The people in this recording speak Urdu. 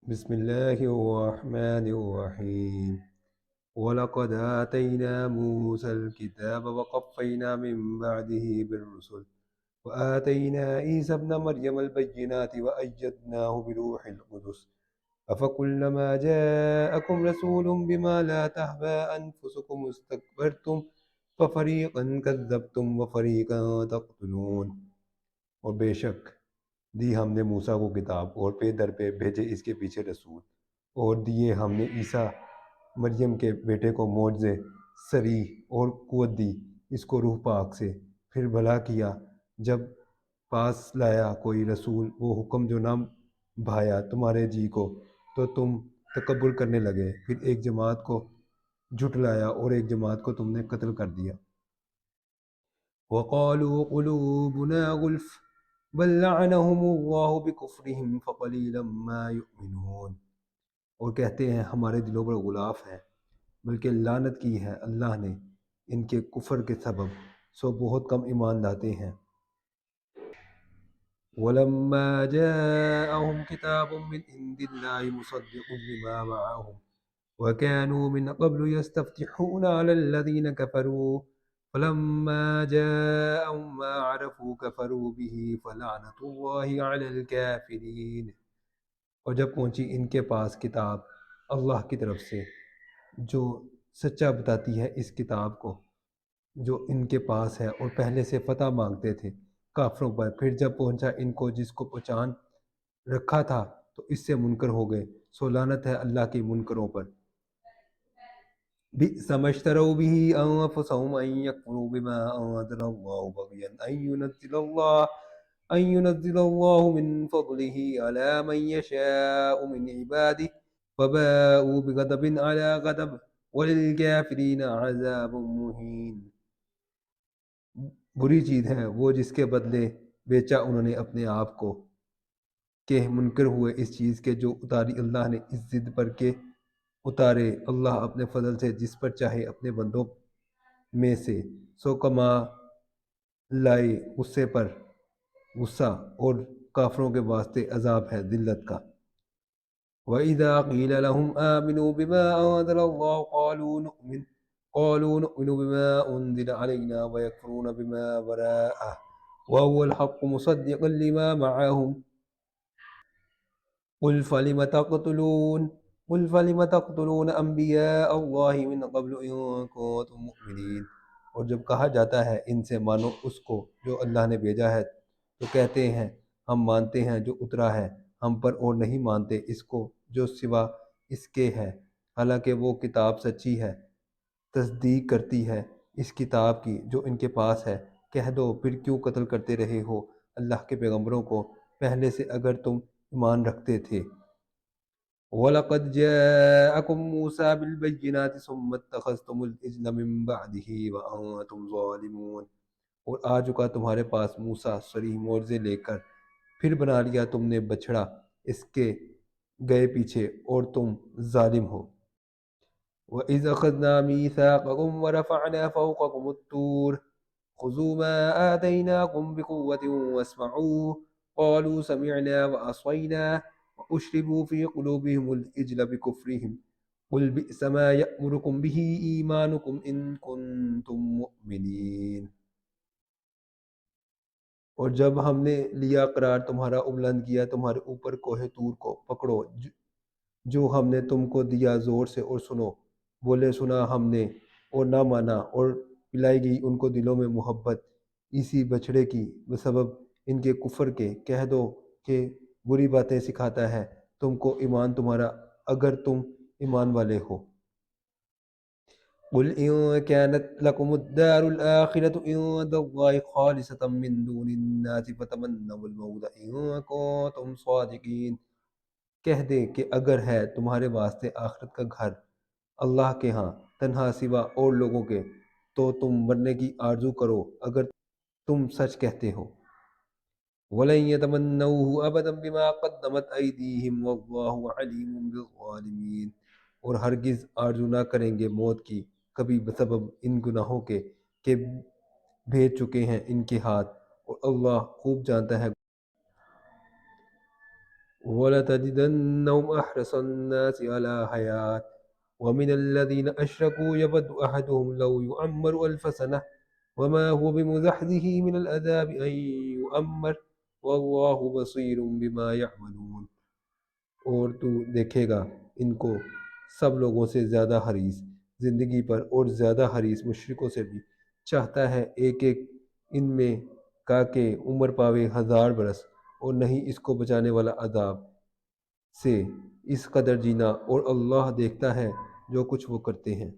بسم الله الرحمن الرحيم ولقد آتينا موسى الكتاب وقفينا من بعده بالرسل وآتينا عيسى ابن مريم البينات وأيدناه بروح القدس أفكلما جاءكم رسول بما لا تهوى أنفسكم استكبرتم ففريقا كذبتم وفريقا تقتلون. اور بے شک دی ہم نے موسیٰ کو کتاب اور پہ در پہ بھیجے اس کے پیچھے رسول، اور دیے ہم نے عیسیٰ مریم کے بیٹے کو معجزے صریح اور قوت دی اس کو روح پاک سے، پھر بھلا کیا جب پاس لایا کوئی رسول وہ حکم جو نہ بھایا تمہارے جی کو تو تم تکبر کرنے لگے، پھر ایک جماعت کو جھٹلایا اور ایک جماعت کو تم نے قتل کر دیا۔ وقالوا قلوبنا غلف بل لعنهم اللہ بکفرهم فقلیلا ما یؤمنون، اور کہتے ہیں ہمارے دلوں پر غلاف ہے، بلکہ لعنت کی ہے اللہ نے ان کے کفر کے سبب، سو بہت کم ایمان لاتے ہیں۔ وَلَمَّا جَاءَهُمْ كِتَابٌ مِّنْ عِندِ اللَّهِ مُصَدِّقٌ لِّمَا مَعَهُمْ وَكَانُوا مِنْ قَبْلُ يَسْتَفْتِحُونَ عَلَى الَّذِينَ كَفَرُوا فَلَمَّا جَاءَهُم مَّا عَرَفُوا كَفَرُوا بِهِ فَلَعْنَةُ اللَّهِ عَلَى الْكَافِرِينَ۔ اور جب پہنچی ان کے پاس کتاب اللہ کی طرف سے جو سچا بتاتی ہے اس کتاب کو جو ان کے پاس ہے، اور پہلے سے فتح مانگتے تھے کافروں پر، پھر جب پہنچا ان کو جس کو پہچان رکھا تھا تو اس سے منکر ہو گئے، سو لعنت ہے اللہ کی منکروں پر۔ بئس ما اشتروا به انفسهم ان يكفروا بما انزل الله بغيا ان ينزل الله من فضله على من يشاء من عباده فباءوا بغضب على غضب وللكافرين عذاب مهين۔ بری چیز ہے وہ جس کے بدلے بیچا انہوں نے اپنے آپ کو، کہ منکر ہوئے اس چیز کے جو اتاری اللہ نے اس ضد پر کہ اتارے اللہ اپنے فضل سے جس پر چاہے اپنے بندوں میں سے، سو کما لائے غصے پر غصہ، اور کافروں کے واسطے عذاب ہے ذلت کا۔ وَإِذَا قِيلَ لَهُمْ آمِنُوا بِمَا أَنزَلَ اللَّهُ قَالُوا نُؤْمِنُ بِمَا أُنزِلَ عَلَيْنَا وَيَكْفُرُونَ بِمَا وَرَاءَهُ وَهُوَ الْحَقُّ مُصَدِّقًا لِمَا مَعَهُمْ قل فلم تقتلون انبیاء اللہ من قبل ان کنتم مؤمنین۔ اور جب کہا جاتا ہے ان سے مانو اس کو جو اللہ نے بھیجا ہے تو کہتے ہیں ہم مانتے ہیں جو اترا ہے ہم پر اور نہیں مانتے اس کو جو سوا اس کے ہے، حالانکہ وہ کتاب سچی ہے، تصدیق کرتی ہے اس کتاب کی جو ان کے پاس ہے۔ کہہ دو پھر کیوں قتل کرتے رہے ہو اللہ کے پیغمبروں کو پہلے سے اگر تم ایمان رکھتے تھے۔ وَلَقَدْ جَاءَكُم مُوسَىٰ بِالْبَيِّنَاتِ ثُمَّ اتَّخَذْتُمُ الْعِجْلَ مِن بَعْدِهِ وَأَنتُمْ ظَالِمُونَ۔ اور آ چکا تمہارے پاس موسیٰ صریح معجزے لے کر، پھر بنا لیا تم نے بچھڑا اس کے گئے پیچھے اور تم ظالم ہو۔ وَإِذْ أَخَذْنَا مِيثَاقَكُمْ وَرَفَعْنَا فَوْقَكُمُ الطُّورَ خُذُوا مَا آتَيْنَاكُمْ بِقُوَّةٍ وَاسْمَعُوا قَالُوا سَمِعْنَا وَعَصَيْنَا وَأُشْرِبُوا فِي قُلُوبِهِمُ الْعِجْلَ بِكُفْرِهِمْ قُلْ بِئْسَ مَا يَأْمُرُكُمْ بِهِ إِيمَانُكُمْ إِن كُنتُم مُّؤْمِنِينَ۔ اور جب ہم نے لیا قرار تمہارا بلند کیا تمہارے اوپر کوہ طور کو، پکڑو جو ہم نے تم کو دیا زور سے اور سنو، بولے سنا ہم نے اور نہ مانا، اور پلائی گئی ان کو دلوں میں محبت اسی بچھڑے کی بسبب ان کے کفر کے۔ کہہ دو کہ بری باتیں سکھاتا ہے تم کو ایمان تمہارا اگر تم ایمان والے ہو۔ قل إن كانت لكم الدار الآخرة عند الله خالصة من دون الناس فتمنوا الموت إن كنتم صادقين۔ کہہ دے کہ اگر ہے تمہارے واسطے آخرت کا گھر اللہ کے ہاں تنہا سوا اور لوگوں کے تو تم مرنے کی آرزو کرو اگر تم سچ کہتے ہو۔ وَلَن يَتَمَنَّوْهُ أَبَدًا بِمَا قَدَّمَتْ أَيْدِيهِمْ وَاللَّهُ عَلِيمٌ بِالظَّالِمِينَ۔ اور ہرگز آرزو نہ کریں گے موت کی کبھی بسبب ان گناہوں کے کہ بھیج چکے ہیں ان کے ہاتھ، اور اللہ خوب جانتا ہے۔ وَلَتَجِدَنَّهُمْ أَحْرَصَ النَّاسِ عَلَى حَيَاةٍ وَمِنَ الَّذِينَ أَشْرَكُوا يَوَدُّ أَحَدُهُمْ لَوْ يُعَمَّرُ أَلْفَ سَنَةٍ وما هو بمزحزحه من العذاب أن يؤمر واللہ بصیر بما يعملون۔ اور تو دیکھے گا ان کو سب لوگوں سے زیادہ حریص زندگی پر اور زیادہ حریص مشرکوں سے بھی چاہتا ہے ایک ایک ان میں کا کہ عمر پاوے 1000 برس اور نہیں اس کو بچانے والا عذاب سے اس قدر جینا، اور اللہ دیکھتا ہے جو کچھ وہ کرتے ہیں۔